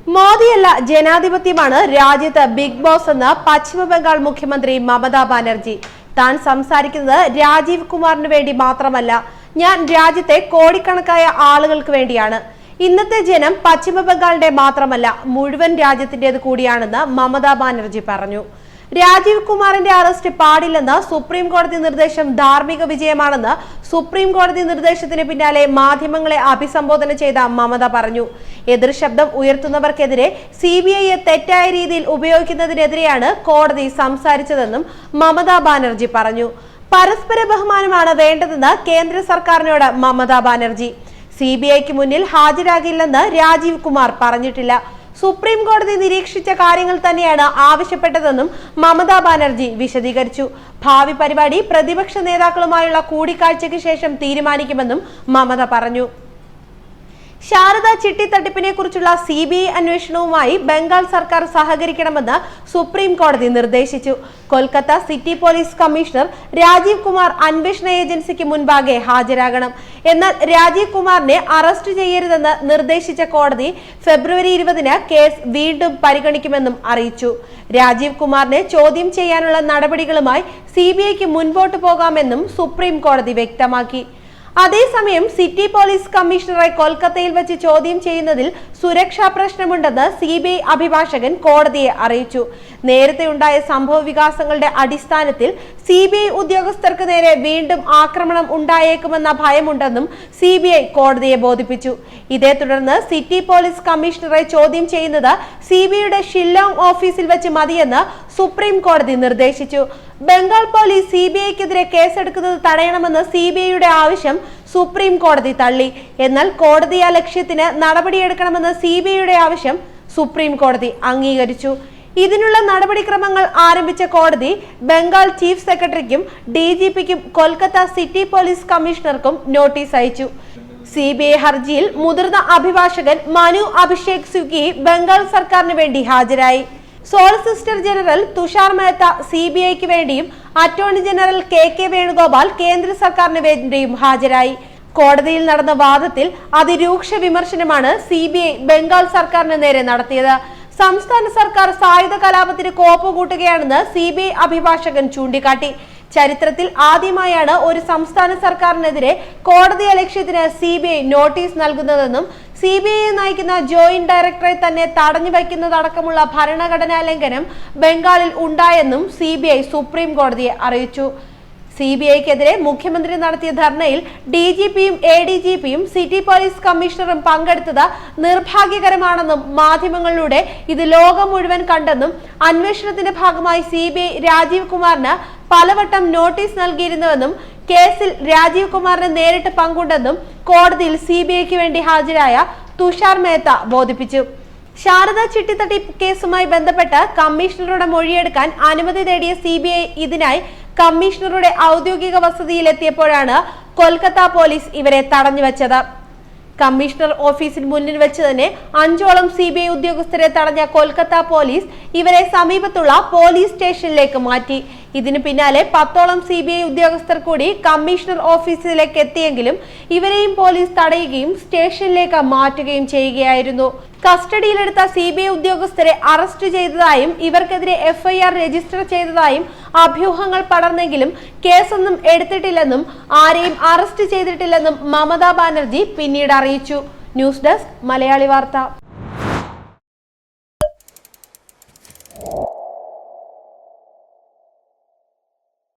മോദിയല്ല ജനാധിപത്യമാണ് രാജ്യത്ത് big boss എന്ന് പശ്ചിമ ബംഗാൾ മുഖ്യമന്ത്രി മമതാ ബാനർജി. താൻ സംസാരിക്കുന്നത് രാജീവ് കുമാറിന് വേണ്ടി മാത്രമല്ല, ഞാൻ രാജ്യത്തെ കോടിക്കണക്കായ ആളുകൾക്ക് വേണ്ടിയാണ്. ഇന്നത്തെ ജനം പശ്ചിമ ബംഗാളിന്റെ മാത്രമല്ല, മുഴുവൻ രാജ്യത്തിന്റേത് കൂടിയാണെന്ന് മമതാ ബാനർജി പറഞ്ഞു. രാജീവ് കുമാറിന്റെ അറസ്റ്റ് പാടില്ലെന്ന് സുപ്രീം കോടതി നിർദ്ദേശം ധാർമ്മിക വിജയമാണെന്ന് സുപ്രീം കോടതി നിർദ്ദേശത്തിന് പിന്നാലെ മാധ്യമങ്ങളെ അഭിസംബോധന ചെയ്ത മമത പറഞ്ഞു. എതിർ ശബ്ദം ഉയർത്തുന്നവർക്കെതിരെ CBIയെ തെറ്റായ രീതിയിൽ ഉപയോഗിക്കുന്നതിനെതിരെയാണ് കോടതി സംസാരിച്ചതെന്നും മമതാ ബാനർജി പറഞ്ഞു. പരസ്പര ബഹുമാനമാണ് വേണ്ടതെന്ന് കേന്ദ്ര സർക്കാരിനോട് മമതാ ബാനർജി. CBIക്ക് മുന്നിൽ ഹാജരാകില്ലെന്ന് രാജീവ് കുമാർ പറഞ്ഞിട്ടില്ല. സുപ്രീം കോടതി നിരീക്ഷിച്ച കാര്യങ്ങൾ തന്നെയാണ് ആവശ്യപ്പെട്ടതെന്നും മമതാ ബാനർജി വിശദീകരിച്ചു. ഭാവി പരിപാടി പ്രതിപക്ഷ നേതാക്കളുമായുള്ള കൂടിക്കാഴ്ചയ്ക്ക് ശേഷം തീരുമാനിക്കുമെന്നും മമത പറഞ്ഞു. ശാരദ ചിട്ടി തട്ടിപ്പിനെ കുറിച്ചുള്ള CBI അന്വേഷണവുമായി ബംഗാൾ സർക്കാർ സഹകരിക്കണമെന്ന് സുപ്രീം കോടതി നിർദ്ദേശിച്ചു. Kolkata city police commissioner Rajeev Kumar അന്വേഷണ ഏജൻസിക്ക് മുൻപാകെ ഹാജരാകണം. എന്നാൽ രാജീവ് കുമാറിനെ അറസ്റ്റ് ചെയ്യരുതെന്ന് നിർദ്ദേശിച്ച കോടതി ഫെബ്രുവരി 20-ന് കേസ് വീണ്ടും പരിഗണിക്കുമെന്നും അറിയിച്ചു. രാജീവ് കുമാറിനെ ചോദ്യം ചെയ്യാനുള്ള നടപടികളുമായി CBIക്ക് മുൻപോട്ട് പോകാമെന്നും സുപ്രീം കോടതി വ്യക്തമാക്കി. അതേസമയം സിറ്റി പോലീസ് കമ്മീഷണറെ കൊൽക്കത്തയിൽ വെച്ച് ചോദ്യം ചെയ്യുന്നതിൽ സുരക്ഷാ പ്രശ്നമുണ്ടെന്ന് CBI അഭിഭാഷകൻ കോടതിയെ അറിയിച്ചു. നേരത്തെ ഉണ്ടായ സംഭവ വികാസങ്ങളുടെ അടിസ്ഥാനത്തിൽ CBI ഉദ്യോഗസ്ഥർക്ക് നേരെ വീണ്ടും ആക്രമണം ഉണ്ടായേക്കുമെന്ന ഭയമുണ്ടെന്നും CBI കോടതിയെ ബോധിപ്പിച്ചു. ഇതേ തുടർന്ന് സിറ്റി പോലീസ് കമ്മീഷണറെ ചോദ്യം ചെയ്യുന്നത് CBIയുടെ ഷില്ലോങ് ഓഫീസിൽ വെച്ച് മതിയെന്ന് സുപ്രീം കോടതി നിർദ്ദേശിച്ചു. ബംഗാൾ പോലീസ് CBIക്കെതിരെ കേസെടുക്കുന്നത് തടയണമെന്ന് CBIയുടെ ആവശ്യം സുപ്രീം കോടതി തള്ളി. എന്നാൽ കോടതി ലക്ഷ്യത്തിന് നടപടിയെടുക്കണമെന്ന് CBIയുടെ ആവശ്യം സുപ്രീം കോടതി അംഗീകരിച്ചു. ഇതിനുള്ള നടപടിക്രമങ്ങൾ ആരംഭിച്ച കോടതി ബംഗാൾ ചീഫ് സെക്രട്ടറിക്കും DGPക്കും കൊൽക്കത്ത സിറ്റി പോലീസ് കമ്മീഷണർക്കും നോട്ടീസ് അയച്ചു. CBI ഹർജിയിൽ മുതിർന്ന അഭിഭാഷകൻ മനു അഭിഷേക് സിഗ്വി ബംഗാൾ സർക്കാരിന് വേണ്ടി ഹാജരായി. സോളിസിറ്റർ ജനറൽ തുഷാർ മേത്ത CBIക്ക് വേണ്ടിയും അറ്റോർണി ജനറൽ KK വേണുഗോപാൽ കേന്ദ്ര സർക്കാരിന് വേണ്ടിയും ഹാജരായി. കോടതിയിൽ നടന്ന വാദത്തിൽ അതിരൂക്ഷ വിമർശനമാണ് CBI ബംഗാൾ സർക്കാരിന് നേരെ നടത്തിയത്. സംസ്ഥാന സർക്കാർ സായുധ കലാപത്തിന് കോപ്പ് കൂട്ടുകയാണെന്ന് CBI അഭിഭാഷകൻ ചൂണ്ടിക്കാട്ടി. ചരിത്രത്തിൽ ആദ്യമായാണ് ഒരു സംസ്ഥാന സർക്കാരിനെതിരെ കോടതി ലക്ഷ്യത്തിന് CBI നോട്ടീസ് നൽകുന്നതെന്നും CBIയെ നയിക്കുന്ന ജോയിന്റ് ഡയറക്ടറേറ്റ് തന്നെ തടഞ്ഞു വയ്ക്കുന്നതടക്കമുള്ള ഭരണഘടനാ ലംഘനം ബംഗാളിൽ ഉണ്ടായെന്നും CBI സുപ്രീം കോടതിയെ അറിയിച്ചു. CBIക്കെതിരെ മുഖ്യമന്ത്രി നടത്തിയ ധർണയിൽ DGPയും ADGPയും സിറ്റി പോലീസ് കമ്മീഷണറും പങ്കെടുത്തത് നിർഭാഗ്യകരമാണെന്നും മാധ്യമങ്ങളിലൂടെ ഇത് ലോകം മുഴുവൻ കണ്ടെന്നും അന്വേഷണത്തിന്റെ ഭാഗമായി CBI രാജീവ് കുമാറിന് പലവട്ടം നോട്ടീസ് നൽകിയിരുന്നുവെന്നും കേസിൽ രാജീവ് കുമാറിന് നേരിട്ട് പങ്കുണ്ടെന്നും കോടതിയിൽ CBIക്ക് വേണ്ടി ഹാജരായ തുഷാർ മേത്ത ബോധിപ്പിച്ചു. ശാരദ ചിട്ടി തട്ടിപ്പ് കേസുമായി ബന്ധപ്പെട്ട് കമ്മീഷണറുടെ മൊഴിയെടുക്കാൻ അനുമതി നേടിയ CBI ഇതിനായി കമ്മീഷണറുടെ ഔദ്യോഗിക വസതിയിൽ എത്തിയപ്പോഴാണ് കൊൽക്കത്ത പോലീസ് ഇവരെ തടഞ്ഞുവെച്ചത്. കമ്മീഷണർ ഓഫീസിന് മുന്നിൽ വെച്ച് തന്നെ 5ഓളം CBI ഉദ്യോഗസ്ഥരെ തടഞ്ഞ കൊൽക്കത്ത പോലീസ് ഇവരെ സമീപത്തുള്ള പോലീസ് സ്റ്റേഷനിലേക്ക് മാറ്റി. ഇതിനു പിന്നാലെ 10ഓളം CBI ഉദ്യോഗസ്ഥർ കൂടി കമ്മീഷണർ ഓഫീസിലേക്ക് എത്തിയെങ്കിലും ഇവരെയും പോലീസ് തടയുകയും സ്റ്റേഷനിലേക്ക് മാറ്റുകയും ചെയ്യുകയായിരുന്നു. കസ്റ്റഡിയിലെടുത്ത CBI ഉദ്യോഗസ്ഥരെ അറസ്റ്റ് ചെയ്തതായും ഇവർക്കെതിരെ FIR രജിസ്റ്റർ ചെയ്തതായും അഭ്യൂഹങ്ങൾ പടർന്നെങ്കിലും കേസൊന്നും എടുത്തിട്ടില്ലെന്നും ആരെയും അറസ്റ്റ് ചെയ്തിട്ടില്ലെന്നും മമതാ ബാനർജി പിന്നീട് അറിയിച്ചു. ന്യൂസ് ഡെസ്ക് മലയാളി വാർത്ത.